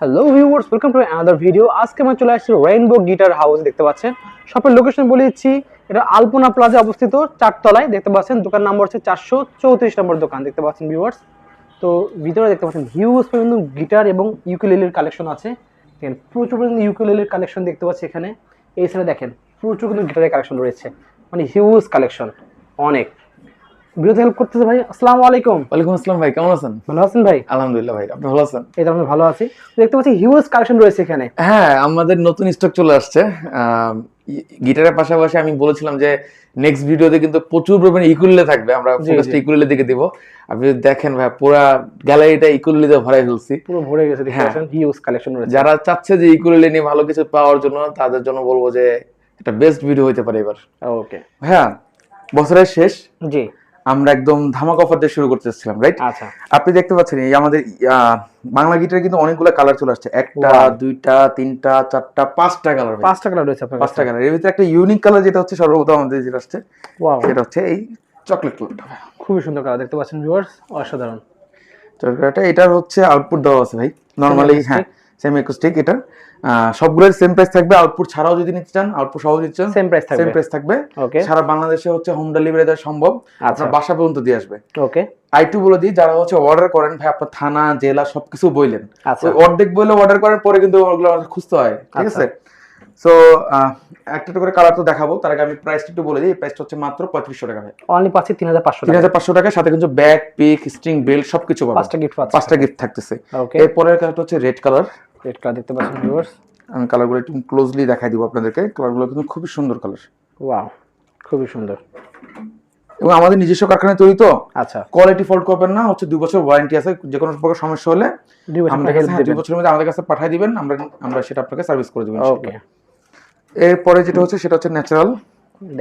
Hello viewers, welcome to another video. আজকে আমরা চলে আসছি রেইনবো গিটার হাউস। দেখতে পাচ্ছেন শপের লোকেশন বলে দিচ্ছি, এটা আলপনা প্লাজা অবস্থিত, 4 তলায়। দেখতে পাচ্ছেন দোকান নাম্বার হচ্ছে 434 নম্বর দোকান। দেখতে পাচ্ছেন ভিউয়ার্স, তো ভিতরে দেখতে পাচ্ছেন হিউজ পরিমাণ গিটার এবং ইউকুলেলের কালেকশন আছে। দেখেন প্রচুর পরিমাণ ইউকুলেলের কালেকশন দেখতে পাচ্ছি এখানে। এই সাইডে দেখেন প্রচুর কিন্তু গিটারের কালেকশন রয়েছে, মানে হিউজ কালেকশন অনেক। ভিডিওতে হেল্প করতেছে ভাই। আসসালামু আলাইকুম। ওয়ালাইকুম আসসালাম ভাই, কেমন আছেন? ভালো আছেন ভাই? আলহামদুলিল্লাহ ভাই, আপনি ভালো আছেন? এই তো আমি ভালো আছি। দেখতে পাচ্ছি হিউজ কালেকশন রয়েছে এখানে। হ্যাঁ, আমাদের নতুন স্টক চলে আসছে। গিটারের পাশাপাশি আমি বলেছিলাম যে নেক্সট ভিডিওতে কিন্তু প্রচুর পরিমাণে ইকুয়েলে থাকবে, আমরা ফোকাসটা ইকুয়েলের দিকে দিব। আপনি যদি দেখেন ভাই, পুরো গ্যালারিটা ইকুয়েলে দিয়ে ভরাই ফেলছি, পুরো ভরে গেছে। দেখতে পাচ্ছেন হিউজ কালেকশন রয়েছে। যারা চাচ্ছে যে ইকুয়েলে নিয়ে ভালো কিছু পাওয়ার জন্য, তাদের জন্য বলবো যে এটা বেস্ট ভিডিও হতে পারে এবার। ওকে হ্যাঁ, বছরের শেষ, জি, আমরা একদম ধামাকা অফার দিয়ে শুরু করতেছিলাম, রাইট? আচ্ছা, আপনি দেখতে পাচ্ছেন এই আমাদের বাংলা গিটারে কিন্তু অনেকগুলো কালার চলে আসছে। একটা, দুইটা, তিনটা, চারটা, পাঁচটা কালার। 5টা কালার রয়েছে আপনার কাছে। 5টা কালার। এর ভিতরে একটা ইউনিক কালার যেটা হচ্ছে সর্বপ্রথম আমাদের যেটা আসছে, ওয়াও, সেটা হচ্ছে এই চকলেট কালারটা। খুবই সুন্দর কালার। দেখতে পাচ্ছেন ভিউয়ার্স, অসাধারণ। চকলেট কালারটা, এটার হচ্ছে আউটপুট দেওয়া আছে ভাই নরমালি। হ্যাঁ, সেম অ্যাকুস্টিক। এটা সবগুলোর সেম প্রাইস থাকবে। আউটপুট ছাড়াও যদি নিতে চান, আউটপুট সহ নিতে চান, সেম প্রাইস থাকবে। সেম প্রাইস থাকবে। ওকে, সারা বাংলাদেশে হচ্ছে হোম ডেলিভারি দেওয়া সম্ভব, আপনার বাসা পর্যন্ত দিয়ে আসবে। ওকে, আইটু বলে দিই, যারা হচ্ছে অর্ডার করেন ভাই, আপনার থানা জেলা সবকিছু বললেন, আচ্ছা, ওই অর্ধেক বইলে অর্ডার করার পরে কিন্তু ওগুলো আমাদের খুঁজতে হয়, ঠিক আছে? সো একটা করে কালার তো দেখাবো, তার আগে আমি প্রাইসটা একটু বলে দিই। এই প্রাইসটা হচ্ছে মাত্র 3500 টাকা ভাই। অনলি পাচ্ছি 3500 টাকা। 3500 টাকা, সাথে কিন্তু ব্যাগ, পিক, স্ট্রিং, বেল্ট সবকিছু পাবেন। 5টা গিফট পাচ্ছি। 5টা গিফট থাকতেছে। ওকে, এরপরের কালারটা হচ্ছে রেড কালার। রেড কালার দেখতে পাচ্ছেন ভিউয়ার্স। আমি কালারগুলো একটু ক্লোজলি দেখাই দিব আপনাদেরকে। কালারগুলো কিন্তু খুবই সুন্দর কালার, ওয়াও, খুবই সুন্দর। এবং আমাদের নিজস্ব কারখানায় তৈরি তো, আচ্ছা, কোয়ালিটি ফল্ট করবেন না। হচ্ছে 2 বছর ওয়ারেন্টি আছে, যে কোনো প্রকার সমস্যা হলে 2 বছর আমাদের কাছে 2 বছরের মধ্যে আমাদের কাছে পাঠিয়ে দিবেন, আমরা সেটা আপনাকে সার্ভিস করে দেব। ওকে, এরপরে যেটা হচ্ছে সেটা হচ্ছে ন্যাচারাল।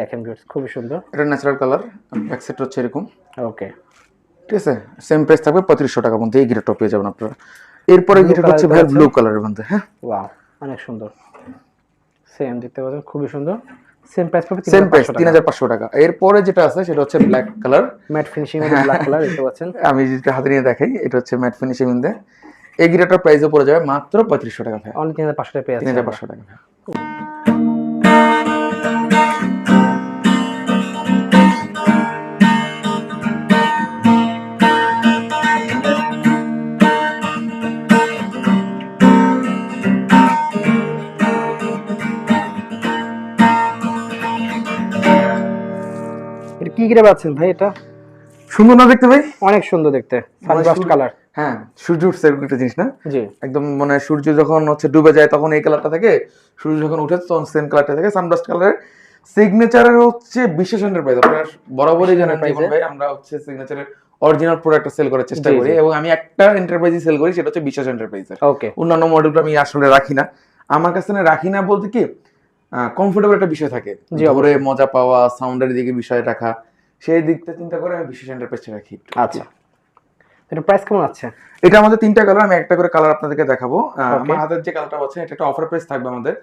দেখেন ভিউয়ার্স, খুবই সুন্দর। এটা ন্যাচারাল কালার, ব্যাক সাইড হচ্ছে এরকম, ওকে, ঠিক আছে? সেম প্রাইস থাকবে 3500 টাকার মধ্যে এই গিটারটা পেয়ে যাবেন আপনারা। এরপরে গিটারটা হচ্ছে ভাই ব্লু কালারের মধ্যে। হ্যাঁ, ওয়াও, অনেক সুন্দর। সেম দেখতে পাচ্ছেন, খুবই সুন্দর। সেম প্রাইস পাবে সেম প্রাইস 3500 টাকা। 3500 টাকা। এরপরে যেটা আছে সেটা হচ্ছে ব্ল্যাক কালার, ম্যাট ফিনিশিং এর ব্ল্যাক কালার দেখতে পাচ্ছেন। আমি যেটা হাতে নিয়ে দেখাই, এটা হচ্ছে ম্যাট ফিনিশিং মধ্যে। এই গিটারটার প্রাইসও পড়ে যাবে মাত্র 3500 টাকা ভাই। অনলি 3500 টাকা পেয়ে যাচ্ছে। 3500 টাকা ভাই। এটা কি গিরে পাচ্ছেন ভাই? এটা সুন্দর না দেখতে ভাই? অনেক সুন্দর দেখতে, সানব্রাস্ট কালার। হ্যাঁ, সূর্য উঠছে এরকম একটা জিনিস না? জি, একদম মানে সূর্য যখন হচ্ছে ডুবে যায় তখন এই কালারটা থাকে, সূর্য যখন উঠে তখন সেম কালারটা থাকে। সানব্রাস্ট কালারের সিগনেচারের হচ্ছে বিশেষ এন্টারপ্রাইজ। আপনারা বরাবরই জানেন জীবন ভাই, আমরা হচ্ছে সিগনেচারের অরিজিনাল প্রোডাক্টটা সেল করার চেষ্টা করি, এবং আমি একটা এন্টারপ্রাইজই সেল করি, সেটা হচ্ছে বিশেষ এন্টারপ্রাইজের। ওকে, অন্যান্য মডেলটা আমি আসলে রাখি না আমার কাছে। রাখি না বলতে কি, কমফোর্টেবল একটা বিষয় থাকে, ধরে মজা পাওয়া, সাউন্ডের দিকে বিষয় রাখা, সেই দিকটা চিন্তা করে আমি বিশেষ এন্টারপ্রাইজটা রাখি। আচ্ছা, এটা প্রাইস কেমন আছে? এটা আমাদের 3টা কালার, আমি একটা করে কালার আপনাদেরকে দেখাবো। আমার হাতের যে কালারটা আছে এটা একটা অফার প্রাইস থাকবে আমাদের,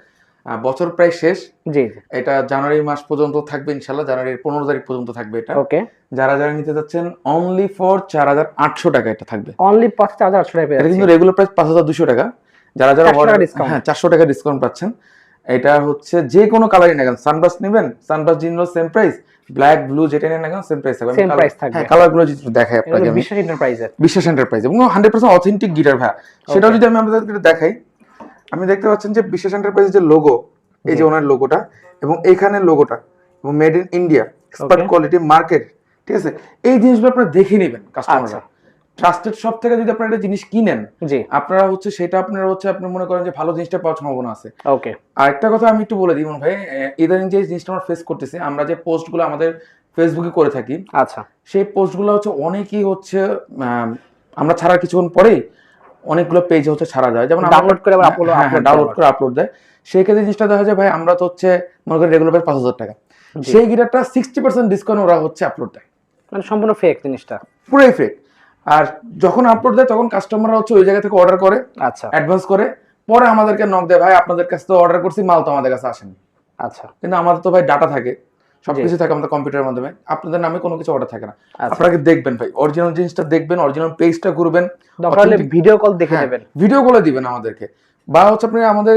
বছর প্রায় শেষ। জি, এটা জানুয়ারি মাস পর্যন্ত থাকবে ইনশাআল্লাহ, জানুয়ারির 15 তারিখ পর্যন্ত থাকবে এটা। ওকে, যারা যারা নিতে যাচ্ছেন অনলি ফর 4800 টাকা এটা থাকবে। অনলি 5800 টাকা পেয়ে এটা যাচ্ছে। কিন্তু রেগুলার প্রাইস 5200 টাকা। যারা যারা 400 টাকা ডিসকাউন্ট পাচ্ছেন। এটা হচ্ছে যে কোনো কালারই না কেন, সানবাস নেবেন, সানবাস জিনরো সেম প্রাইস, ব্ল্যাক ব্লু যেটা নেন না কেন সেম প্রাইস থাকবে। সেম প্রাইস থাকবে। হ্যাঁ, কালারগুলো যদি দেখাই আপনাকে, আমি বিশেষ এন্টারপ্রাইজের, বিশেষ এন্টারপ্রাইজ এবং 100% অথেন্টিক গিটার ভাই। সেটাও যদি আমি আপনাদেরকে দেখাই, আমি দেখতে পাচ্ছেন যে বিশেষ এন্টারপ্রাইজের যে লোগো, এই যে ওনার লোগোটা এবং এইখানে লোগোটা, এবং made in India, expert quality, market, ঠিক আছে? এই জিনিসগুলো আপনারা দেখে নেবেন কাস্টমাররা। ট্রাস্টেড শপ থেকে যদি আপনারা একটা জিনিস কিনেন, জি, আপনারা হচ্ছে সেটা আপনারা হচ্ছে আপনি মনে করেন যে ভালো জিনিসটা পাওয়ার সম্ভাবনা আছে। ওকে, আর একটা কথা আমি একটু বলে দিই মন ভাই, ইদানিং যে জিনিসটা আমরা ফেস করতেছি, আমরা যে পোস্টগুলো আমাদের ফেসবুকে করে থাকি, আচ্ছা, সেই পোস্টগুলো হচ্ছে অনেকেই হচ্ছে আমরা ছাড়ার কিছুক্ষণ পরেই অনেকগুলো পেজ হচ্ছে ছাড়া যায়, যেমন ডাউনলোড করে আবার ডাউনলোড করে আপলোড দেয়। সেই ক্ষেত্রে জিনিসটা দেখা যায় ভাই, আমরা তো হচ্ছে মনে করি রেগুলার প্রাইস 5000 টাকা, সেই গিটারটা 60% ডিসকাউন্ট ওরা হচ্ছে আপলোড দেয়, মানে সম্পূর্ণ ফেক জিনিসটা, পুরোই ফেক। আর যখন আপলোড দেয় তখন কাস্টমাররা হচ্ছে ওই জায়গা থেকে অর্ডার করে, আচ্ছা, অ্যাডভান্স করে, পরে আমাদেরকে নক দেয়, ভাই আপনাদের কাছে তো অর্ডার করছি, মাল তো আমাদের কাছে আসেনি। আচ্ছা, কিন্তু আমাদের তো ভাই ডাটা থাকে, সবকিছু থাকে আমাদের কম্পিউটারের মাধ্যমে, আপনাদের নামে কোনো কিছু অর্ডার থাকে না। আচ্ছা। আপনারা দেখবেন ভাই, অরিজিনাল জিনিসটা দেখবেন, অরিজিনাল পেজটা করবেন, দরকার হলে ভিডিও কল দেখে নেবেন, ভিডিও কলে দিবেন আমাদেরকে, বা হচ্ছে আপনি আমাদের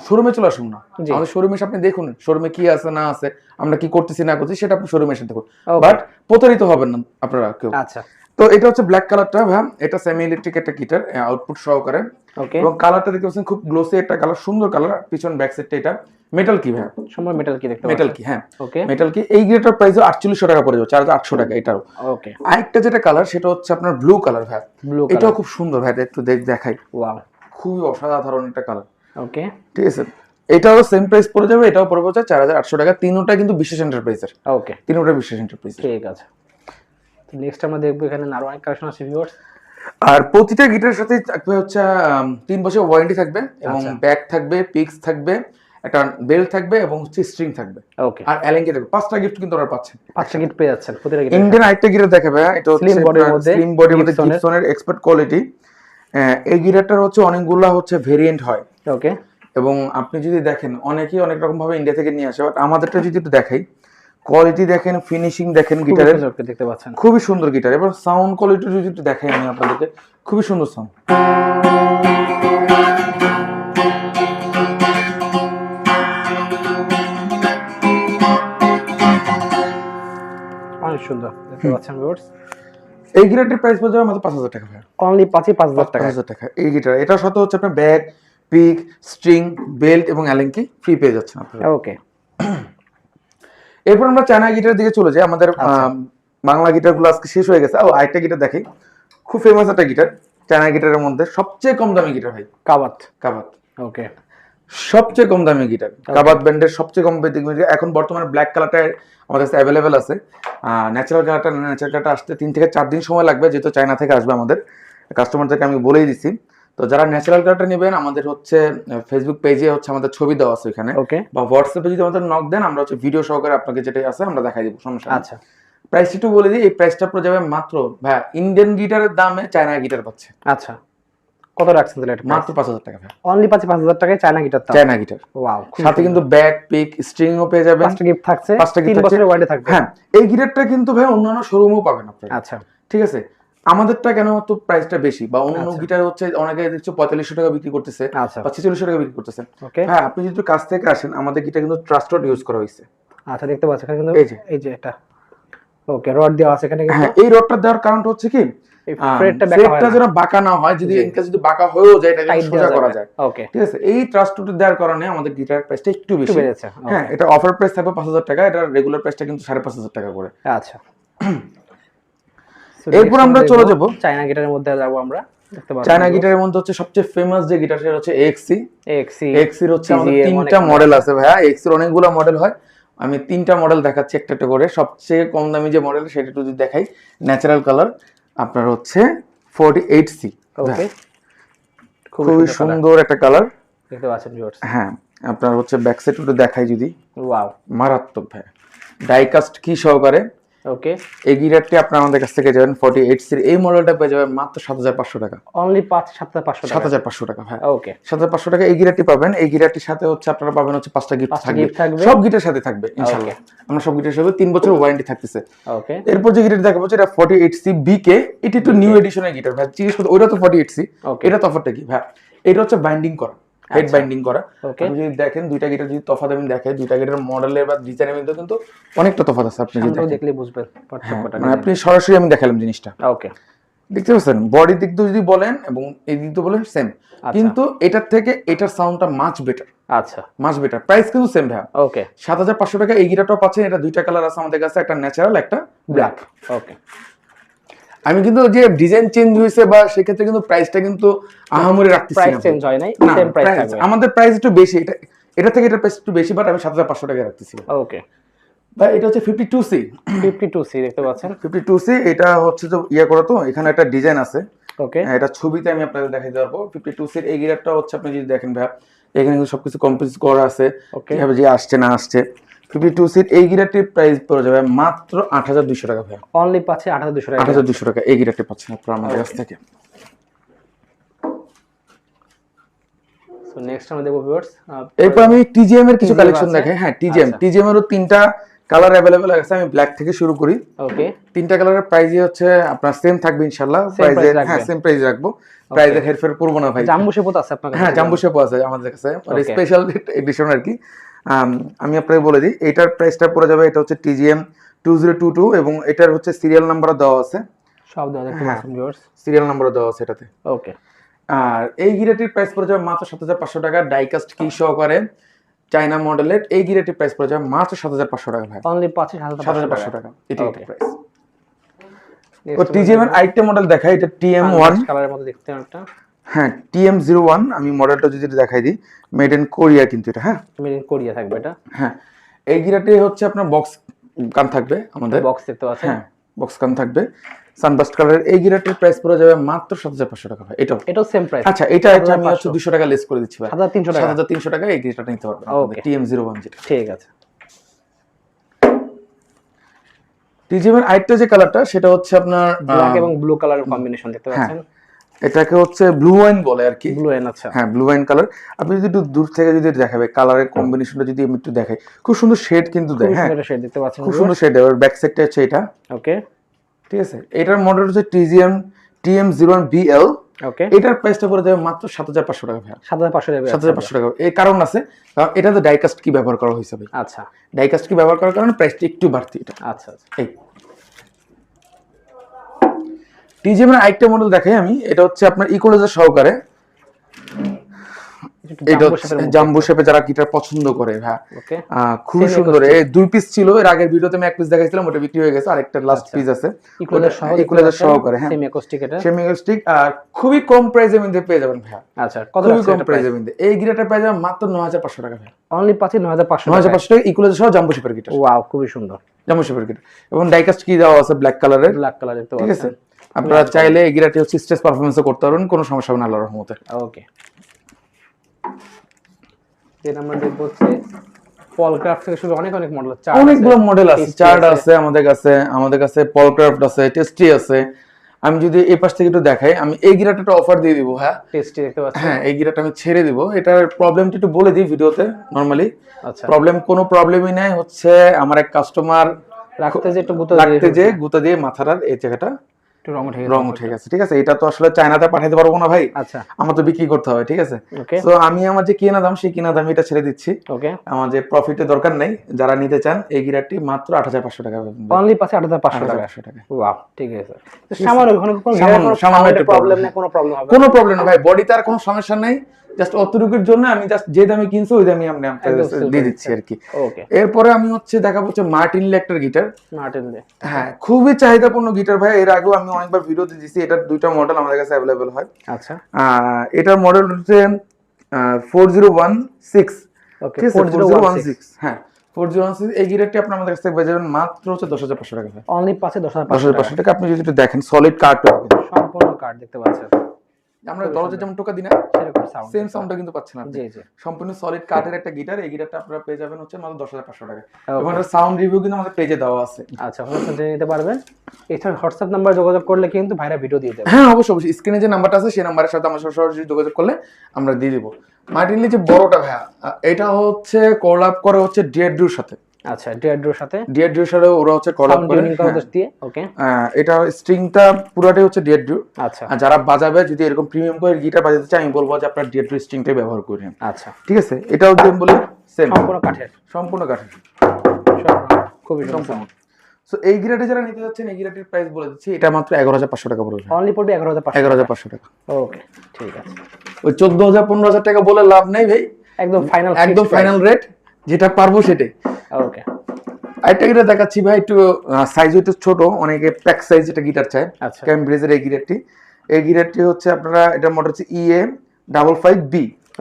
শোরুমে চলে আসুন না, জি। আমাদের শোরুমে এসে আপনি দেখুন শোরুমে কি আছে না আছে, আমরা কি করতেছি না করতেছি সেটা আপনি শোরুমে এসে দেখুন, Okay. বাট প্রতারিত হবেন না আপনারা কেউ। আচ্ছা তো এটা হচ্ছে ব্ল্যাক কালারটা ভাই, এটা সেমি ইলেকট্রিক একটা গিটার, আউটপুট সহকারে, ওকে। এবং কালারটা দেখতে পাচ্ছেন খুব গ্লোসি একটা কালার, সুন্দর কালার। পিছন ব্যাক সাইডটা এটা মেটাল কি ভাই, সম্পূর্ণ মেটাল কি দেখতে মেটাল কি, হ্যাঁ ওকে মেটাল কি। এই গিটারটার প্রাইস 4800 টাকা পড়ে যাবে, 4800 টাকা এটারও। ওকে। আরেকটা যেটা কালার সেটা হচ্ছে আপনার ব্লু কালার ভাই, ব্লু এটাও খুব সুন্দর ভাই, একটু দেখাই, ওয়াও খুবই অসাধারণ একটা কালার। ওকে ঠিক আছে, এটাও সেম প্রাইস পড়ে যাবে, এটাও পড়বে 4800 টাকা। তিনটা কিন্তু বিশেষ এন্টারপ্রাইজের, ওকে তিনটা বিশেষ এন্টারপ্রাইজের। ঠিক আছে। তো নেক্সট আমরা দেখবো এখানে আরো অনেক কালেকশন আছে ভিউয়ার্স। আর প্রতিটা গিটারের সাথে থাকবে হচ্ছে 3 বছর ওয়ারেন্টি থাকবে, এবং ব্যাক থাকবে, পিক্স থাকবে, একটা বেল্ট থাকবে, এবং হচ্ছে স্ট্রিং থাকবে, ওকে। আর অ্যালেঙ্কে থাকবে। 5টা গিফট কিন্তু আপনারা পাচ্ছেন, 5টা গিফট পেয়ে যাচ্ছেন প্রতিটা গিফট। ইন্ডিয়ান আরেকটা গিটার দেখাবে, এটা হচ্ছে Slim body-র মধ্যে, স্লিম বডির মধ্যে গিবসনের এক্সপার্ট কোয়ালিটি। এই গিটারটার হচ্ছে অনেকগুলা হচ্ছে ভেরিয়েন্ট হয়, ওকে। এবং আপনি যদি দেখেন অনেকেই অনেক রকম ভাবে ইন্ডিয়া থেকে নিয়ে আসে, বাট আমাদেরটা যদি একটু দেখাই, কোয়ালিটি দেখেন, ফিনিশিং দেখেন গিটারের, দেখতে পাচ্ছেন খুবই সুন্দর গিটার। এবার সাউন্ড কোয়ালিটি যদি একটু দেখাই আমি আপনাদেরকে, খুবই সুন্দর সাউন্ড। অনেক সুন্দর দেখতে পাচ্ছেন ভিউয়ার্স। এই গিটারটির প্রাইস পড়ে যাবে মাত্র 5000 টাকা ভাই, অনলি 5000 টাকা। 5000 টাকা এই গিটার। এটার সাথে হচ্ছে আপনার ব্যাগ, পিক, স্ট্রিং, বেল্ট এবং অ্যালেঙ্কি ফ্রি পেয়ে যাচ্ছেন আপনারা। ওকে। এরপর আমরা চায়না গিটারের দিকে চলে যাই। আমাদের বাংলা গিটারগুলো আজকে শেষ হয়ে গেছে। আরেকটা গিটার দেখি, খুব ফেমাস একটা গিটার, চায়না গিটারের মধ্যে সবচেয়ে কম দামি গিটার ভাই, কাবাত। কাবাত ওকে। সবচেয়ে কম দামি গিটার, কাবাত ব্র্যান্ডের সবচেয়ে কম দামি গিটার। এখন বর্তমানে ব্ল্যাক কালারটা আমাদের কাছে অ্যাভেলেবেল আছে, ন্যাচারাল কালারটা আসতে 3 থেকে 4 দিন সময় লাগবে, যেহেতু চায়না থেকে আসবে। আমাদের কাস্টমারদেরকে আমি বলেই দিছি। তো যারা ন্যাচারাল কালারটা নেবেন, আমাদের হচ্ছে ফেসবুক পেজে হচ্ছে আমাদের ছবি দেওয়া আছে ওখানে, ওকে। বা হোয়াটসঅ্যাপে যদি আমাদের নক দেন, আমরা হচ্ছে ভিডিও সহকারে আপনাকে যেটাই আছে আমরা দেখাই দিব, সমস্যা নেই। আচ্ছা প্রাইস একটু বলে দিই, এই প্রাইসটা পড়ে যাবে মাত্র ভাই, ইন্ডিয়ান গিটারের দামে চায়না গিটার পাচ্ছে। আচ্ছা কত রাখছেন তাহলে এটা? মাত্র 5000 টাকা ভাই, অনলি 5000 টাকায় China guitar. China guitar, wow. সাথে কিন্তু ব্যাক, পিক, স্ট্রিংও পেয়ে যাবেন। 5টা গিফট থাকছে, 5টা 3 বছরের ওয়ারেন্টি থাকবে। হ্যাঁ, এই গিটারটা কিন্তু ভাই অন্যান্য শোরুমেও পাবেন আপনারা। আচ্ছা ঠিক আছে, আমাদেরটা কেন তো প্রাইসটা বেশি, বা অন্য গিটার হচ্ছে অনেকে দেখছো 4500 টাকা বিক্রি করতেছে, আচ্ছা বা 4600 টাকা বিক্রি করতেছে। ওকে। হ্যাঁ, আপনি যদি কাছ থেকে আসেন, আমাদের গিটার কিন্তু ট্রাস্টেড ইউজ করা হয়েছে। আচ্ছা দেখতে পাচ্ছেন এখানে কিন্তু এই যে এটা ওকে রড দেওয়া আছে এখানে কিন্তু। হ্যাঁ, এই রডটা দেওয়ার কারণটা হচ্ছে কি, ফ্রেটটা যেন বাঁকা না হয়, যদি ইনকেস যদি বাঁকা হয়েও যায়, এটা সোজা করা যায়। ওকে ঠিক আছে, এই ট্রাস্টেড দেওয়ার কারণে আমাদের গিটার প্রাইসটা একটু বেশি বেড়েছে। হ্যাঁ, এটা অফার প্রাইস থাকবে 5000 টাকা, এটা রেগুলার প্রাইসটা কিন্তু 5500 টাকা করে। আচ্ছা এরপর আমরা চলে যাব চায়না গিটারের মধ্যে, যাব আমরা দেখতে পাচ্ছি চায়না গিটারের মধ্যে হচ্ছে সবচেয়ে ফেমাস যে গিটার সেটা হচ্ছে এক্সি। এক্সির হচ্ছে আমাদের 3টা মডেল আছে ভাইয়া, এক্সির অনেকগুলো মডেল হয়, আমি 3টা মডেল দেখাচ্ছি একটা একটা করে। সবচেয়ে কম দামি যে মডেল সেটা একটু যদি দেখাই, ন্যাচারাল কালার আপনার হচ্ছে 48C। ওকে, খুবই সুন্দর একটা কালার দেখতে পাচ্ছেন ভিউয়ার্স। হ্যাঁ, আপনার হচ্ছে ব্যাক সাইড একটু দেখাই যদি, ওয়াও মারাত্মক ভাই, ডাইকাস্ট কি সহকারে। ওকে, এই গিটারটি আপনারা আমাদের কাছ থেকে যাবেন 48C এই মডেলটা পেয়ে যাবেন মাত্র 7500 টাকা। অনলি 7500 টাকা। 7500 টাকা ভাই, ওকে 7500 টাকা এই গিটারটি পাবেন। এই গিটারটির সাথে হচ্ছে আপনারা পাবেন হচ্ছে 5টা গিফট থাকবে, সব গিটার সাথে থাকবে ইনশাআল্লাহ। আমরা সব গিটার সাথে 3 বছর ওয়ারেন্টি থাকতেছে। ওকে, এরপর যে গিটার দেখাবো এটা 48C বিকে, এটা একটু নিউ এডিশনের গিটার ভাই। জিজ্ঞেস করতে ওইটা তো 48C, এটা তফাৎটা কি ভাই? এটা হচ্ছে বাইন্ডিং করা, হেড বাইন্ডিং করা। আপনি যদি দেখেন দুইটা গিটার যদি তফাৎ আমি দেখাই, দুইটা গিটার মডেলের বা ডিজাইনের মধ্যে কিন্তু অনেকটা তফাৎ আছে। আপনি যদি দেখলে বুঝবেন পার্থক্যটা, মানে আপনি সরাসরি আমি দেখালাম জিনিসটা। ওকে, দেখতে পাচ্ছেন বডি দিক দিয়ে যদি বলেন এবং এই দিক দিয়ে বলেন সেম, কিন্তু এটার থেকে এটার সাউন্ডটা মাচ বেটার। আচ্ছা, মাচ বেটার, প্রাইস কিন্তু সেম ভাই। ওকে 7500 টাকা এই গিটারটাও পাচ্ছেন। এটা দুইটা কালার আছে আমাদের কাছে, একটা ন্যাচারাল, একটা ব্ল্যাক। ওকে, আমি কিন্তু যে ডিজাইন চেঞ্জ হয়েছে বা সেক্ষেত্রে কিন্তু প্রাইসটা কিন্তু আহামরি রাখতেছি না, প্রাইস চেঞ্জ হয় নাই, সেম প্রাইস থাকবে। আমাদের প্রাইস একটু বেশি, এটা থেকে এটা প্রাইস একটু বেশি, বাট আমি 7500 টাকা রাখতেছি। ওকে ভাই এটা হচ্ছে 52C। 52C দেখতে পাচ্ছেন, 52C এটা হচ্ছে যে করা, তো এখানে একটা ডিজাইন আছে। ওকে, এটা ছবিতে আমি আপনাদের দেখাইতে পারবো। 52C এই গিটারটা হচ্ছে আপনি যদি দেখেন ভাই, এখানে কিন্তু সবকিছু কমপ্লিট করা আছে, কিভাবে যে আসছে না আসছে। 52C এই গিটারটির প্রাইস পড়ে যাবে মাত্র 8200 টাকা ভাই। অনলি পাচ্ছে 8200 টাকা। 8200 টাকা এই গিটারটি পাচ্ছেন আপনারা আমাদের কাছ থেকে। সো নেক্সট আমরা দেখব ভিউয়ার্স, এরপর আমি টিজিএম এর কিছু কালেকশন দেখাই। হ্যাঁ, টিজিএম এরও 3টা কালার অ্যাভেলেবেল আছে, আমি ব্ল্যাক থেকে শুরু করি। ওকে, তিনটা কালারের প্রাইসই হচ্ছে আপনার সেম থাকবে ইনশাআল্লাহ। Same প্রাইসে price রাখবেন? হ্যাঁ সেম প্রাইস রাখবো, প্রাইসে হেরফের করবো না ভাই। জাম্বো শেপও তো আছে আপনার কাছে? হ্যাঁ জাম্বো শেপ আছে আমাদের কাছে, মানে Okay. স্পেশাল এডিশন আর কি। আমি আপনাকে বলে দিই, এটার প্রাইসটা পড়ে যাবে, এটা হচ্ছে TGM 2022 এবং এটার হচ্ছে সিরিয়াল নাম্বারও দেওয়া আছে, সব দেওয়া দেখতে হ্যাঁ। পাচ্ছেন ভিউয়ার্স। সিরিয়াল নাম্বারও দেওয়া আছে এটাতে। ওকে, আর এই গিরাটির প্রাইস পড়ে যাবে মাত্র 7500 টাকা, ডাইকাস্ট কি সহকারে চায়না মডেলের। এই গিরাটির প্রাইস পড়ে যাবে মাত্র 7500 টাকা ভাই, অনলি 7500 টাকা, এটাই Okay. প্রাইস। ও TGM এর আরেকটা মডেল দেখাই, এটা TM1 কালারের মধ্যে দেখতে একটা হ্যাঁ TM01। আমি মডেলটা যদি দেখাই দিই, মেড ইন কোরিয়া কিন্তু এটা, হ্যাঁ মেড ইন কোরিয়া থাকবে এটা। হ্যাঁ। এই গিরাটি হচ্ছে আপনার বক্স কান থাকবে আমাদের, বক্স দেখতে পাচ্ছেন? হ্যাঁ বক্স কান থাকবে, সানবাস্ট কালারের। এই গিরাটির প্রাইস পড়ে যাবে মাত্র 7500 টাকা ভাই। এটাও সেম প্রাইস? আচ্ছা, এটা আমি হচ্ছে 200 টাকা লেস করে দিচ্ছি ভাই, 7300 টাকা। 7300 টাকা এই গিটারটা নিতে পারবেন Okay. TM01 যেটা। ঠিক আছে। TGM এর আরেকটা যে কালারটা সেটা হচ্ছে আপনার ব্ল্যাক এবং ব্লু কালারের কম্বিনেশন দেখতে পাচ্ছেন? এটাকে হচ্ছে ব্লু ওয়াইন বলে আর কি। ব্লু এন, আচ্ছা। হ্যাঁ ব্লু ওয়াইন কালার। আপনি যদি একটু দূর থেকে যদি দেখাবে কালারের কম্বিনেশনটা যদি আমি একটু দেখাই, খুব সুন্দর শেড কিন্তু দেয়, খুব হ্যাঁ সুন্দর শেড দেখতে পাচ্ছেন? খুব সুন্দর শেড। আর ব্যাক সাইডটা হচ্ছে এটা, ওকে, ঠিক আছে। এটার মডেল হচ্ছে TM01BL। ওকে। এটার প্রাইসটা পড়ে যাবে মাত্র 7500 টাকা ভাই। 7500 টাকা। 7500 টাকা। এর কারণ আছে, কারণ এটাতে ডাইকাস্ট কি ব্যবহার করা হয়েছে ভাই। আচ্ছা, ডাইকাস্ট কি ব্যবহার করার কারণে প্রাইসটা একটু বাড়তি এটা। আচ্ছা আচ্ছা। এই TGM এর আরেকটা মডেল দেখাই আমি, এটা হচ্ছে আপনার ইকুয়ালাইজার সহকারে। এটা জাম্বো শেপে যারা গিটার পছন্দ করে, হ্যাঁ ওকে, খুবই সুন্দর। এই দুই পিস ছিল, এর আগের ভিডিওতে আমি এক পিস দেখাইছিলাম, ওটা বিক্রি হয়ে গেছে, আরেকটা লাস্ট পিস আছে ইকুয়ালাইজার সহকারে, হ্যাঁ সেমি অ্যাকোস্টিক। এটা সেমি অ্যাকোস্টিক আর খুবই কম প্রাইসের মধ্যে পেয়ে যাবেন ভাই। আচ্ছা, কত খুবই আছে কম এটা? প্রাইসের মধ্যে এই গিটারটা পেয়ে যাবেন মাত্র 9500 টাকা ভাই। অনলি 9500 9500 টাকা ইকুয়ালাইজার সহ জাম্বো শেপের গিটার। ওয়াও, খুবই সুন্দর জাম্বো শেপের গিটার এবং ডাইকাস্ট কি দেওয়া আছে ব্ল্যাক কালারের, ব্ল্যাক কালার দেখতে ঠিক আছে। পাচ্ছেন? আপনারা চাইলে এই গিটারটি হচ্ছে স্টেজ পারফরম্যান্সও করতে পারবেন, কোনো সমস্যা হবে না আল্লাহর রহমতে। ওকে, দেন আমরা দেখব হচ্ছে পলক্রাফট থেকে শুরু অনেক অনেক মডেল আছে, অনেকগুলো মডেল আছে, চার্ট আছে আমাদের কাছে পলক্রাফট আছে, টেস্টি আছে। আমি যদি এই পাশ থেকে একটু দেখাই, আমি এই গিটারটা একটা অফার দিয়ে দিব, হ্যাঁ টেস্টি দেখতে পাচ্ছেন? হ্যাঁ এই গিটারটা আমি ছেড়ে দিব। এটার প্রবলেমটা একটু বলে দিই ভিডিওতে নরমালি। আচ্ছা, কোনো প্রবলেমই নাই, হচ্ছে আমার এক কাস্টমার রাখতে যে একটু গুঁতো দিয়ে মাথার এই জায়গাটা একটু রং উঠে গেছে, ঠিক আছে। এটা তো আসলে চায়নাতে পাঠাতে পারবো না ভাই, আচ্ছা আমার তো বিক্রি করতে হবে, ঠিক আছে। ওকে, তো আমি আমার যে কিনা দাম সেই কিনা দাম এটা ছেড়ে দিচ্ছি, ওকে। আমার যে প্রফিটের দরকার নেই। যারা নিতে চান এই গিটারটি মাত্র 8500 টাকা পাবেন। অনলি 8500 টাকা। 8500 টাকা। ওয়াও, ঠিক আছে। তো সামান্য সামান্য একটা প্রবলেম নেই, কোনো প্রবলেম হবে না? কোনো প্রবলেম না ভাই, বডিতে আর কোনো সমস্যা নেই। জাস্ট অতটুকুর জন্য আমি জাস্ট যে দামে কিনছি ওই দামে আমি দিয়ে দিচ্ছি আর কি। ওকে, এরপরে আমি হচ্ছে দেখাবো হচ্ছে মার্টিন ইলেকট্রিক গিটার। মার্টিন দে, হ্যাঁ খুবই চাহিদাপূর্ণ গিটার ভাই। এর আগেও আমি অনেকবার ভিডিওতে দিয়েছি, এটার দুইটা মডেল আমাদের কাছে অ্যাভেলেবেল হয়। আচ্ছা এটার মডেল হচ্ছে 4016, ওকে, ঠিক আছে 4016, হ্যাঁ 4016। এই গিটারটি আপনি আমাদের কাছ থেকে পেয়ে যাবেন মাত্র হচ্ছে 10500 টাকা ভাই। অনলি 10500 10500 টাকা। আপনি যদি একটু দেখেন সলিড কার্ড সম্পূর্ণ কার্ড দেখতে পাচ্ছেন? আমরা দরজা যেমন টোকা দিই না, সেরকম সাউন্ড, সেম সাউন্ডটা কিন্তু পাচ্ছেন আপনি। জি জি, সম্পূর্ণ সলিড কাঠের একটা গিটার। এই গিটারটা আপনারা পেয়ে যাবেন হচ্ছে মাত্র 10500 টাকা। এবং এর সাউন্ড রিভিউ কিন্তু আমাদের পেজে দেওয়া আছে। আচ্ছা, হোয়াটসঅ্যাপ জেনে নিতে পারবেন। এছাড়া হোয়াটসঅ্যাপ নাম্বার যোগাযোগ করলে কিন্তু ভাইরা ভিডিও দিয়ে দেবে। হ্যাঁ অবশ্যই স্ক্রিনে যে নাম্বারটা আছে সেই নাম্বারের সাথে আমার সরাসরি যোগাযোগ করলে আমরা দিয়ে দিব। মার্টিনলি যে বড়টা ভাইয়া, এটা হচ্ছে কোলাব করে হচ্ছে ডিএড্রুর সাথে। আচ্ছা, ডিএড্রুর সাথে ওরা হচ্ছে কোলাব করে দিয়ে। ওকে, এটা স্ট্রিংটা পুরোটাই হচ্ছে ডিএড্রু। আচ্ছা, আর যারা বাজাবে যদি এরকম প্রিমিয়াম করে গিটার বাজাতে চায়, আমি বলবো যে আপনার ডিএড্রু স্ট্রিংটাই ব্যবহার করেন। আচ্ছা, ঠিক আছে। এটাও যে বলি সেম সম্পূর্ণ কাঠের, খুবই সম্পূর্ণ। সো এই গিটারটি যারা নিতে যাচ্ছেন, এই গিটারটির প্রাইস বলে দিচ্ছি, এটা মাত্র 11500 টাকা পড়বে। অনলি পড়বে 11500 টাকা। ওকে, ঠিক আছে। ওই 14000 15000 টাকা বলে লাভ নেই ভাই, একদম ফাইনাল রেট যেটা পারবো সেটাই। ওকে, আরেকটা গিটার দেখাচ্ছি ভাই, একটু সাইজ হইতে ছোট, অনেকে প্যাক সাইজ এটা গিটার চায়। আচ্ছা, ক্যামব্রিজের এই গিটারটি হচ্ছে আপনারা, এটা মডেল হচ্ছে EA55B।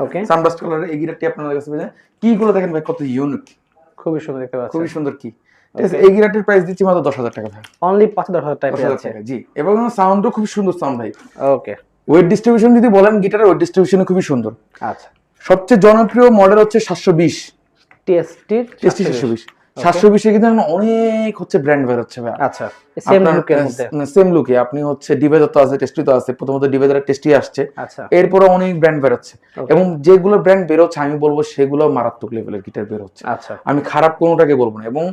ওকে, সানবাস্ট কালারের এই গিটারটি আপনাদের কাছে পেয়ে যাবেন। কি গুলো দেখেন ভাই, কত ইউনিক, খুবই সুন্দর দেখতে পাচ্ছেন, খুবই সুন্দর কি। ঠিক আছে। এই গিটারটির প্রাইস দিচ্ছি মাত্র 10000 টাকা ভাই। অনলি 5-10,000 টাকা আছে। জি, এবং সাউন্ডও খুব সুন্দর সাউন্ড ভাই। ওকে, ওয়েট ডিস্ট্রিবিউশন যদি বলেন, গিটারের ওয়েট ডিস্ট্রিবিউশন খুবই সুন্দর। আচ্ছা, সবচেয়ে জনপ্রিয় মডেল হচ্ছে 720 টেস্টি 720। 720 এর কিন্তু অনেক হচ্ছে ব্র্যান্ড বের হচ্ছে ভাই। আচ্ছা, সেম লুকের মধ্যে, সেম লুকে আপনি হচ্ছে ডিভাইজার তো আছে, টেস্টি তো আছে। প্রথমত ডিভাইজার টেস্টি আসছে, আচ্ছা, এরপরে অনেক ব্র্যান্ড বের হচ্ছে এবং যেগুলো ব্র্যান্ড বের হচ্ছে আমি বলবো সেগুলো মারাত্মক লেভেলের গিটার বের হচ্ছে। আচ্ছা, আমি খারাপ কোনোটাকে বলবো না এবং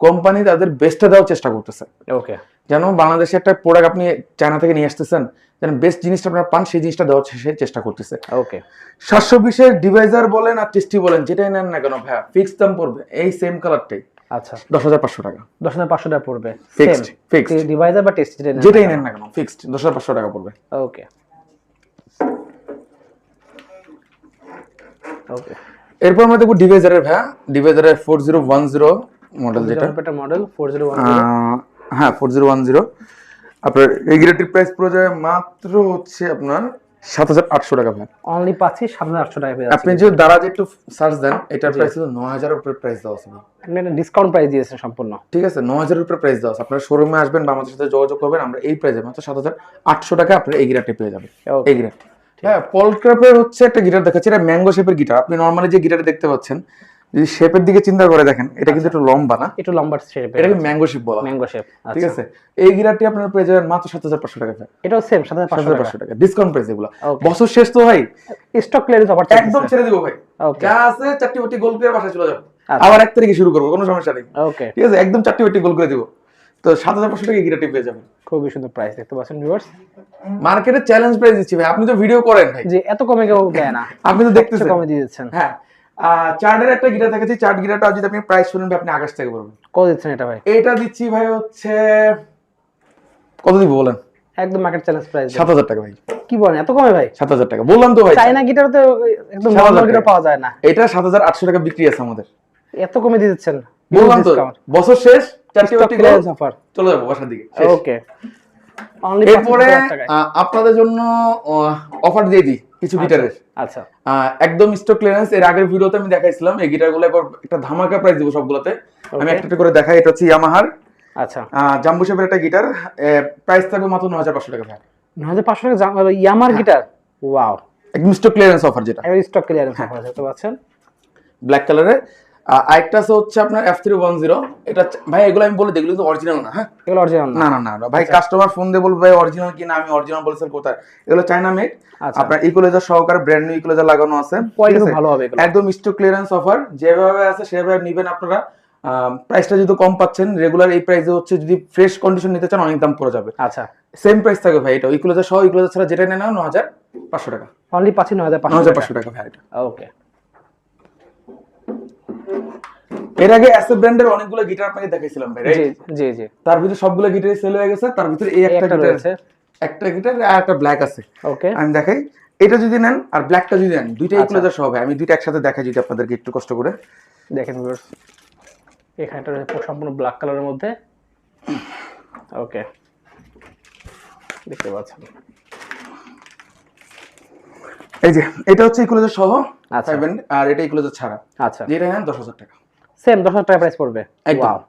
কোম্পানি তাদের বেস্টটা দেওয়ার চেষ্টা করতেছে, ওকে যেন বাংলাদেশে একটা প্রোডাক্ট আপনি চায়না থেকে নিয়ে আসতেছেন, যেন বেস্ট জিনিসটা আপনারা পান, সেই জিনিসটা দেওয়ার সে চেষ্টা করতেছে। ওকে 720 ডিভাইজার বলেন আর টেস্টি বলেন, যেটাই নেন না কেন ভাইয়া ফিক্সড দাম পড়বে এই সেম কালারটাই, আচ্ছা 10,500 টাকা। 10,500 টাকা পড়বে Fixed, fixed. ডিভাইজার বা টেস্ট যেটাই নেন না কেন ফিক্সড 10,500 টাকা পড়বে। ওকে ওকে এরপর আমরা দেখবো ডিভাইজারের ভাইয়া, ডিভাইজারের 4010 মডেল, যেটা মডেল 4010 হ্যাঁ 4010 আপনার এই গ্রেডের প্রাইস পড়ে যায় মাত্র হচ্ছে আপনার 7,800 টাকা ভাই। অনলি পাচ্ছি 7,800 টাকা পেয়ে আপনি যে দারাজে একটু সার্চ দেন, এটার প্রাইস হলো 9,000 এর উপরে প্রাইস দেওয়া আছে ভাই। আপনি ডিসকাউন্ট প্রাইস দিয়েছেন সম্পূর্ণ, ঠিক আছে 9,000 এর উপরে প্রাইস দেওয়া আছে। আপনারা শোরুমে আসবেন বা আমাদের সাথে যোগাযোগ করবেন, আমরা এই প্রাইসে মাত্র 7,800 টাকা আপনারা এই গিটারটি পেয়ে যাবেন। এই গিটার হ্যাঁ পলক্রাফের হচ্ছে একটা গিটার দেখাচ্ছি, এটা ম্যাঙ্গো শেপের গিটার। আপনি নরমালি যে গিটার দেখতে পাচ্ছেন, যদি শেপের দিকে চিন্তা করে দেখেন, এটা কিন্তু একটু লম্বা না, একটু লম্বা শেপ, এটাকে ম্যাঙ্গো শেপ বলা, ম্যাঙ্গো শেপ। ঠিক আছে এই গিটারটি আপনারা পেয়ে যাবেন মাত্র 7,500 টাকা। এটাও সেম 7,500 টাকা ডিসকাউন্ট প্রাইস। এগুলো বছর শেষ তো ভাই, স্টক ক্লিয়ারেন্স অফার একদম ছেড়ে দিব ভাই, ওকে যা আছে চারটি বাটি গোল করে বাসায় চলে যাব, আবার 1 তারিখে শুরু করব, কোনো সমস্যা নেই। ওকে ঠিক আছে একদম চারটি বাটি গোল করে দিব, তো 7,500 টাকা গিটারটি পেয়ে যাবেন। খুবই সুন্দর প্রাইস দেখতে পাচ্ছেন ভিউয়ার্স, মার্কেটে চ্যালেঞ্জ প্রাইস দিচ্ছি ভাই, আপনি তো ভিডিও করেন ভাই, যে এত কমে কেউ দেয় না, আপনি তো দেখতেছেন কমে দিয়ে দিচ্ছেন। হ্যাঁ চার্টের একটা গিটার দেখাচ্ছি, চার্ট গিটারটা যদি আপনি প্রাইস শুনেন ভাই, আপনি আকাশ থেকে বলবেন। কত দিচ্ছেন এটা ভাই? এটা দিচ্ছি ভাই হচ্ছে কত দিব বলেন? একদম মার্কেট চ্যালেঞ্জ প্রাইস 7,000 টাকা ভাই। কি বলেন এত কমে ভাই? 7,000 টাকা বললাম তো ভাই, চাইনা গিটার তো একদম নরমাল গিটার পাওয়া যায় না, এটা 7,800 টাকা বিক্রি আছে আমাদের। এত কমে দিয়ে দিচ্ছেন, বললাম তো বছর শেষ চারটি বাটি ক্লিয়ারেন্স অফার, চলে যাবো বাসার দিকে। ওকে অনলি এরপরে আপনাদের জন্য অফার দিয়ে দিই কিছু গিটারের। আচ্ছা একদম স্টক ক্লিয়ারেন্স, এর আগের ভিডিওতে আমি দেখাইছিলাম এই গিটারগুলো, এবার একটা ধামাকা প্রাইস দিব সবগুলোতে, আমি একটা করে দেখাই। এটা হচ্ছে ইয়ামাহার আচ্ছা জাম্বো শেপের একটা গিটার, প্রাইস থাকবে মাত্র 9,500 টাকা ভাই। 9,500 টাকা ইয়ামার গিটার, ওয়াও একদম স্টক ক্লিয়ারেন্স অফার, যেটা স্টক ক্লিয়ারেন্স অফার দেখতে পাচ্ছেন ব্ল্যাক কালারের। আরেকটা হচ্ছে আপনার F310, এটা ভাই এগুলো আমি বলে দিই, এগুলো কিন্তু অরিজিনাল না। হ্যাঁ এগুলো অরিজিনাল না না না ভাই, কাস্টমার ফোন দিয়ে বলবে ভাই অরিজিনাল কিনা, আমি অরিজিনাল বলছেন কোথায়, এগুলো চায়না মেড, আপনার ইকুয়ালাইজার সহকারে ব্র্যান্ড নিউ ইকুয়ালাইজার লাগানো আছে, কোয়ালিটি ভালো হবে এগুলো, একদম স্টক ক্লিয়ারেন্স অফার, যেভাবে আছে সেভাবে নেবেন আপনারা। প্রাইসটা যদি কম পাচ্ছেন, রেগুলার এই প্রাইসে হচ্ছে, যদি ফ্রেশ কন্ডিশন নিতে চান অনেক দাম পড়ে যাবে। আচ্ছা সেম প্রাইস থাকবে ভাই, এটা ইকুয়ালাইজার সহ ইকুয়ালাইজার ছাড়া যেটা নেন 9,500 টাকা, অনলি পাচ্ছি 9,500 টাকা ভাই এটা। ওকে এর আগে অ্যাসে ব্র্যান্ডের অনেকগুলো গিটার আপনাকে দেখাইছিলাম ভাই, জি জি জি, তার ভিতরে সবগুলো গিটারই সেল হয়ে গেছে, তার ভিতরে এই একটা গিটার আছে, একটা গিটার আর একটা ব্ল্যাক আছে। ওকে আমি দেখাই, এটা যদি নেন আর ব্ল্যাকটা যদি নেন, দুইটা ইকুয়ালাইজার সহ ভাই, আমি দুইটা একসাথে দেখাই যদি আপনাদেরকে একটু কষ্ট করে দেখেন ভিউয়ার্স, এখানটা সম্পূর্ণ ব্ল্যাক কালারের মধ্যে, ওকে দেখতে পাচ্ছেন, এই যে এটা হচ্ছে ইকুয়ালাইজার সহ, আচ্ছা আর এটা ইকুয়ালাইজার ছাড়া, আচ্ছা যেটা নেন 10,000 টাকা, সেম 10,000 টাকা প্রাইস পড়বে, একদম ওয়াও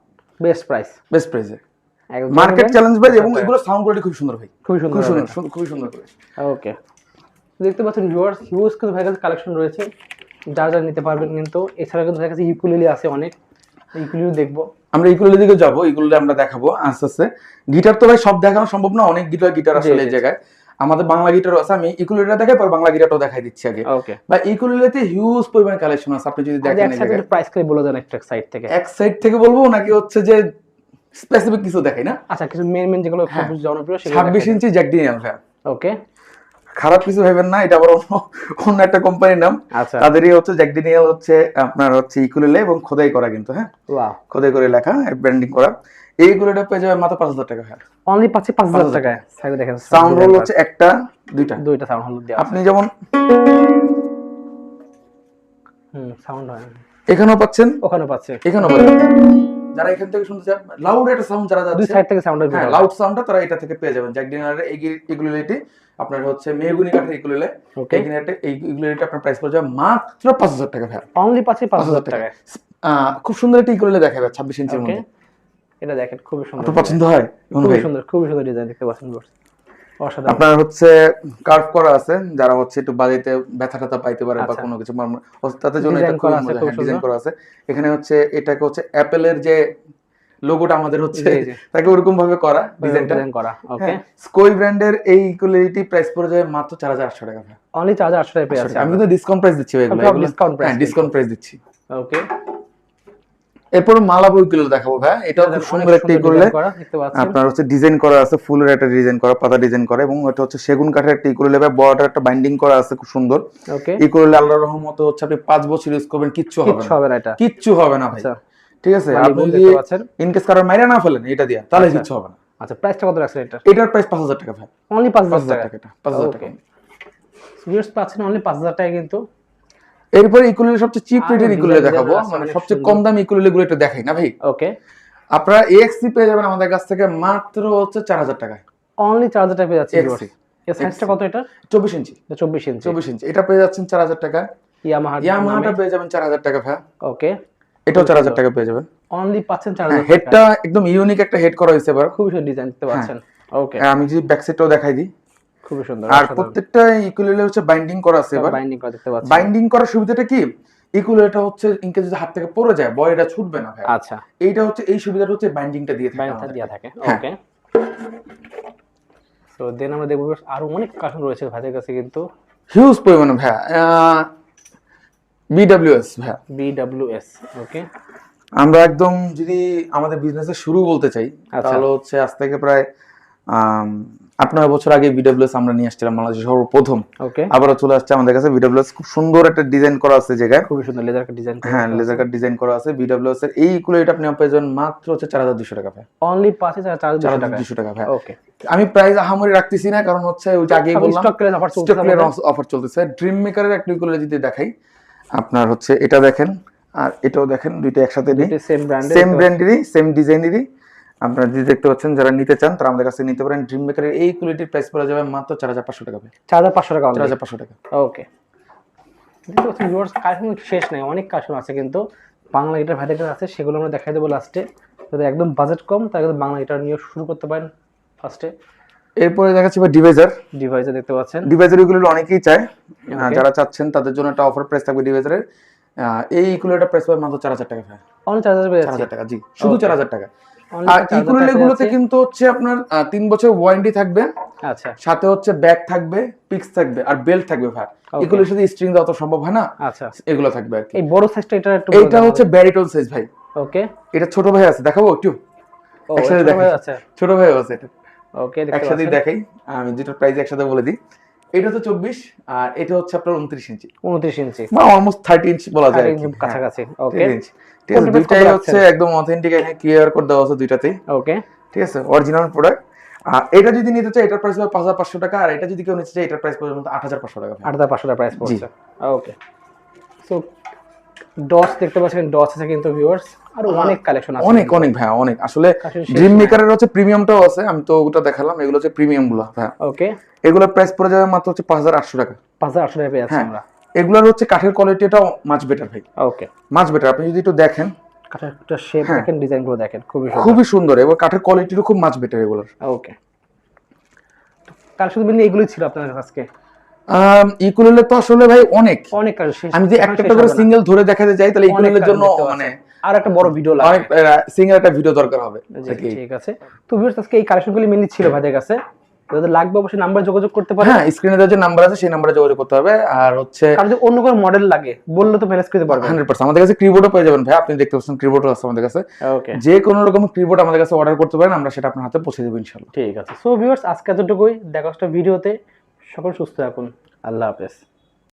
বেস্ট প্রাইস, বেস্ট প্রাইসে মার্কেট চ্যালেঞ্জ ভাই, এবং এগুলো সাউন্ড কোয়ালিটি খুব সুন্দর ভাই, খুবই সুন্দর খুবই সুন্দর করে। ওকে দেখতে পাচ্ছেন ভিউয়ার্স, হিউজ কিন্তু ভাই কাছে কালেকশন রয়েছে, যা যা নিতে পারবেন। কিন্তু এছাড়া কিন্তু ভাই কাছে ইকুয়েলি আছে অনেক, ইকুয়েলি দেখবো আমরা ইকুয়েলি দিকে যাবো, ইকুয়েলি আমরা দেখাবো আস্তে আস্তে। গিটার তো ভাই সব দেখানো সম্ভব না, অনেক গিটার আসলে এই জায়গায়, আমাদের বাংলা গিটারও আছে, আমি ইকুয়েলিটা দেখাই পর বাংলা গিটারটাও দেখাই দিচ্ছি আগে। ওকে বা ইকুয়েলিতে হিউজ পরিমাণ কালেকশন আছে, আপনি যদি দেখেন এই জায়গায় প্রাইস করে বলে দেন একটা সাইড থেকে, এক সাইড থেকে বলবো নাকি হচ্ছে যে স্পেসিফিক কিছু দেখাই না? আচ্ছা কিছু মেন যেগুলো খুব জনপ্রিয় সেগুলো 26 ইঞ্চি জ্যাক ডিনিয়াল ভাই, ওকে খারাপ কিছু ভাবেন না, এটা আবার অন্য একটা কোম্পানির নাম, আচ্ছা তাদেরই হচ্ছে জ্যাক ডিনিয়াল, হচ্ছে আপনার হচ্ছে ইকুয়েলি এবং খোদাই করা কিন্তু, হ্যাঁ ওয়াও খোদাই করে লেখা, ব্র্যান্ডিং করা। এইগুলোটা পেয়ে যাবে মাত্র 5,000 টাকা ভাই, অনলি পাচ্ছি 5,000 টাকায়। সাইডে দেখেন সাউন্ড হোল হচ্ছে একটা দুইটা সাউন্ড হোল দেওয়া, আপনি যেমন সাউন্ড হয়, এখানেও পাচ্ছেন ওখানে পাচ্ছে, এখানেও পাচ্ছেন। যারা এখান থেকে শুনতে চান লাউড একটা সাউন্ড, যারা দুই সাইড থেকে সাউন্ড হ্যাঁ লাউড সাউন্ডটা, তারা এটা থেকে পেয়ে যাবেন। জ্যাক ডিনারের ইকুয়েলিটি আপনার হচ্ছে মেহগুনি কাঠের ইকুয়েলি, ওকে এই ইকুয়েলিটি আপনার প্রাইস পড়ে যাবে মাত্র 5,000 টাকা ভাই, অনলি পাচ্ছি 5,000 টাকায়। খুব সুন্দর একটা ইকুয়েলি দেখাবে 26 ইঞ্চির মধ্যে, এটা দেখেন খুবই সুন্দর, আপনার পছন্দ হয়? খুবই সুন্দর ডিজাইন দেখতে পাচ্ছেন, অসাধারণ। আপনার হচ্ছে কার্ভ করা আছে, যারা হচ্ছে একটু বাড়িতে ব্যথা ট্যাথা পাইতে পারে বা কোনো কিছু তাদের জন্য এটা খুব ডিজাইন করা আছে। এখানে হচ্ছে এটাকে হচ্ছে অ্যাপেলের যে লোগোটা আমাদের হচ্ছে তাকে ওরকম ভাবে করা, ডিজাইনটা করা। ওকে স্কই ব্র্যান্ডের এই ইকুয়ালিটি প্রাইস পড়ে যায় মাত্র 4,800 টাকা, অনলি 4,800 টাকায় পেয়ে যাচ্ছে। আমি কিন্তু ডিসকাউন্ট প্রাইস দিচ্ছি, এগুলো ডিসকাউন্ট প্রাইস দিচ্ছি। ওকে এরপর মালাবো ইকুলেলে দেখাবো ভাই, এটা খুব সুন্দর একটা ইকুলেলে, দেখতে পাচ্ছেন আপনার হচ্ছে ডিজাইন করা আছে, ফুলের একটা ডিজাইন করা, পাতা ডিজাইন করা, এবং এটা হচ্ছে সেগুন কাঠের একটা ইকুলেলে ভাই, বড়টার একটা বাইন্ডিং করা আছে খুব সুন্দর। ওকে, ইকুলেলে আল্লাহর রহমতে হচ্ছে আপনি 5 বছর ইউজ করবেন, কিচ্ছু হবে না, এটা কিচ্ছু হবে না ভাই। আচ্ছা, ঠিক আছে, আপনি যদি দেখতে পাচ্ছেন ইনকেস কারো মাইরা না ফেলেন এটা দিয়া, তাহলে কিচ্ছু হবে না। আচ্ছা, প্রাইসটা কত রাখছেন এটা? এটার প্রাইস 5000 টাকা ভাই, অনলি 5000 টাকা। এটা 5000 টাকা। ভিউয়ার্স পাচ্ছেন অনলি 5000 টাকা কিন্তু। এরপরে ইকুলেলে সবচেয়ে চিপ রেটের ইকুলেলে দেখাবো, মানে সবচেয়ে কম দামি ইকুলেলে গুলো একটু দেখাই না ভাই। ওকে, আপনারা এক্সসি পেয়ে যাবেন আমাদের কাছ থেকে মাত্র হচ্ছে 4000 টাকায়, অনলি 4000 টাকা পেয়ে যাচ্ছে ভিউয়ার্স। এক্সসি এর সাইজটা কত এটা? 24 ইঞ্চি, 24 ইঞ্চি। 24 ইঞ্চি এটা পেয়ে যাচ্ছেন 4000 টাকা। ইয়ামাহাটা পেয়ে যাবেন 4000 টাকা ভাই। ওকে, এটাও 4000 টাকা পেয়ে যাবেন। অনলি পাচ্ছেন 4000 টাকা। হেডটা একদম ইউনিক একটা হেড করা হয়েছে এবার, খুবই সুন্দর ডিজাইন দেখতে পাচ্ছেন। ওকে, আমি যদি ব্যাক সাইডটাও দেখাই দিই, খুবই সুন্দর। আর প্রত্যেকটা ইকুলেলে হচ্ছে বাইন্ডিং করা আছে এবার। বাইন্ডিং করা দেখতে পাচ্ছেন। বাইন্ডিং করার সুবিধাটা কি, ইকুলেলেটা হচ্ছে ইনকেস যদি হাত থেকে পড়ে যায় বডিটা ছুটবে না ভাই। আচ্ছা, এইটা হচ্ছে এই সুবিধাটা হচ্ছে বাইন্ডিংটা দিয়ে থাকে, বাইন্ডিংটা দেয়া থাকে। হ্যাঁ। ওকে, সো দেন আমরা দেখব আরো অনেক কালেকশন রয়েছে ভাইদের কাছে কিন্তু। হিউজ পরিমাণে ভাই। বিডব্লিউএস ভাই, বিডব্লিউএস। ওকে, আমরা একদম যদি আমাদের বিজনেসের শুরু বলতে চাই, তাহলে হচ্ছে আজ থেকে প্রায় 8-9 বছর আগে বিডব্লিউএস আমরা নিয়ে আসছিলাম বাংলাদেশের সর্বপ্রথম। ওকে, আবারও চলে আসছে আমাদের কাছে বিডব্লিউএস, খুব সুন্দর একটা ডিজাইন করা আছে জায়গায়, খুবই সুন্দর লেজার কাট ডিজাইন। হ্যাঁ লেজার কাট ডিজাইন করা আছে বিডব্লিউএস এর। এই ইকুলেট আপনি পেয়ে যাবেন মাত্র হচ্ছে 4200 টাকা ভাই, অনলি 4200 টাকা। 4200 টাকা ভাই। ওকে, আমি প্রাইস আহামরি রাখতেছি না, কারণ হচ্ছে ওই যে আগেই বললাম স্টক ক্লিয়ার অফার চলতেছে। ড্রিম মেকারের একটা ইকুলেট যদি দেখাই, আপনার হচ্ছে এটা দেখেন আর এটাও দেখেন, দুইটা একসাথে নেই, সেম ব্র্যান্ডেরই সেম ডিজাইনেরই। আপনারা যদি দেখতে পাচ্ছেন, যারা নিতে চান তারা আমাদের কাছে নিতে পারেন। ড্রিম মেকারের এই কোয়ালিটির প্রাইস পড়ে যাবে মাত্র 4500 টাকা ভাই। 4500 টাকা। 4500 টাকা। ওকে, কিন্তু ভিউয়ার্স কালেকশন শেষ নাই, অনেক কালেকশন আছে কিন্তু। বাংলা গিটার ভ্যারাইটি আছে, সেগুলো আমরা দেখাই দেবো লাস্টে। যদি একদম বাজেট কম তাহলে কিন্তু বাংলা গিটার নিয়ে শুরু করতে পারেন ফার্স্টে। এরপরে দেখাচ্ছি ভাই ডিভাইজার। ডিভাইসে দেখতে পাচ্ছেন, ডিভাইজার এগুলো অনেকেই চায়, যারা চাচ্ছেন তাদের জন্য একটা অফার প্রাইস থাকবে ডিভাইজারের। এই ইকুলেটার প্রাইস পাবে মাত্র 4000 টাকা ভাই। অনলি 4000 টাকা, জি শুধু 4000 টাকা। আর ইকুলেলেগুলোতে কিন্তু হচ্ছে আপনার 3 বছর ওয়ারেন্টি থাকবে। আচ্ছা, সাথে হচ্ছে ব্যাগ থাকবে, পিক্স থাকবে আর বেল্ট থাকবে ভাই। ইকুলেলের সাথে স্ট্রিং দেওয়া তো সম্ভব হয় না। আচ্ছা, এগুলো থাকবে আর কি। এই বড় সাইজটা এটা একটু, এটা হচ্ছে ব্যারিটোন সাইজ ভাই। ওকে, এটা ছোট ভাই আছে, দেখাবো একটু একসাথে দেখাই। আচ্ছা, ছোট ভাই আছে এটা। ওকে, একসাথে দেখাই, আমি যেটা প্রাইস একসাথে বলে দিই। এটা তো 24 আর এটা হচ্ছে আপনার 29 ইঞ্চি। 29 ইঞ্চি বা অলমোস্ট 30 ইঞ্চি বলা যায়, কাছাকাছি। ওকে, ঠিক আছে, দুইটাই হচ্ছে একদম অথেন্টিক, এখানে কিউআর কোড দেওয়া আছে দুইটাতেই। ওকে, ঠিক আছে, অরিজিনাল প্রোডাক্ট। আর এটা যদি নিতে চাই এটার প্রাইস হবে 5500 টাকা, আর এটা যদি কেউ নিতে চাই এটার প্রাইস পড়বে 8500 টাকা। 8500 টাকা প্রাইস পড়ছে। ওকে, সো ডটস দেখতে পাচ্ছেন, ডটস আছে কিন্তু ভিউয়ার্স, আর অনেক কালেকশন আছে, অনেক অনেক ভাই, অনেক। আসলে ড্রিম মেকারের হচ্ছে প্রিমিয়ামটাও আছে, আমি তো ওটা দেখালাম, এগুলো হচ্ছে প্রিমিয়াম গুলো ভাই। ওকে, এগুলোর প্রাইস পড়ে যাবে মাত্র হচ্ছে 5800 টাকা। 5800 টাকা পেয়ে যাচ্ছি আমরা। এগুলোর হচ্ছে কাঠের কোয়ালিটিটাও মাচ বেটার ভাই। ওকে, মাচ বেটার। আপনি যদি একটু দেখেন কাঠের শেপ দেখেন, ডিজাইন গুলো দেখেন, খুবই সুন্দর, এবং কাঠের কোয়ালিটিও খুব মাচ বেটার এগুলোর। ওকে, কালেকশন মিলে এগুলোই ছিল আপনাদের আজকে। ইকুলেলে তো আসলে ভাই অনেক কালেকশন, আমি যে একটা করে সিঙ্গেল ধরে দেখাতে যাই তাহলে ইকুলেলের জন্য মানে আর একটা বড় ভিডিও লাগবে, অনেক সিঙ্গেল একটা ভিডিও দরকার হবে। ঠিক আছে, তো ভিউয়ার্স আজকে এই কালেকশনগুলি মেনলি ছিল ভাইদের কাছে। যাদের লাগবে অবশ্যই নাম্বার যোগাযোগ করতে পারেন। হ্যাঁ, স্ক্রিনে যে নাম্বার আছে সেই নম্বরে যোগাযোগ করতে হবে। আর হচ্ছে আর যদি অন্য কোনো মডেল লাগে বললে তো ম্যানেজ করতে পারবেন। 100% আমাদের কাছে কিবোর্ডও পেয়ে যাবেন ভাই, আপনি দেখতে পাচ্ছেন কিবোর্ডও আছে আমাদের কাছে। ওকে, যে কোনো রকম কিবোর্ড আমাদের কাছে অর্ডার করতে পারেন, আমরা সেটা আপনার হাতে পৌঁছে দেব ইনশাআল্লাহ। ঠিক আছে, সো ভিউয়ার্স আজকে এতটুকুই, দেখা হচ্ছে ভিডিওতে। সকল সুস্থ থাকুন, আল্লাহ হাফেজ।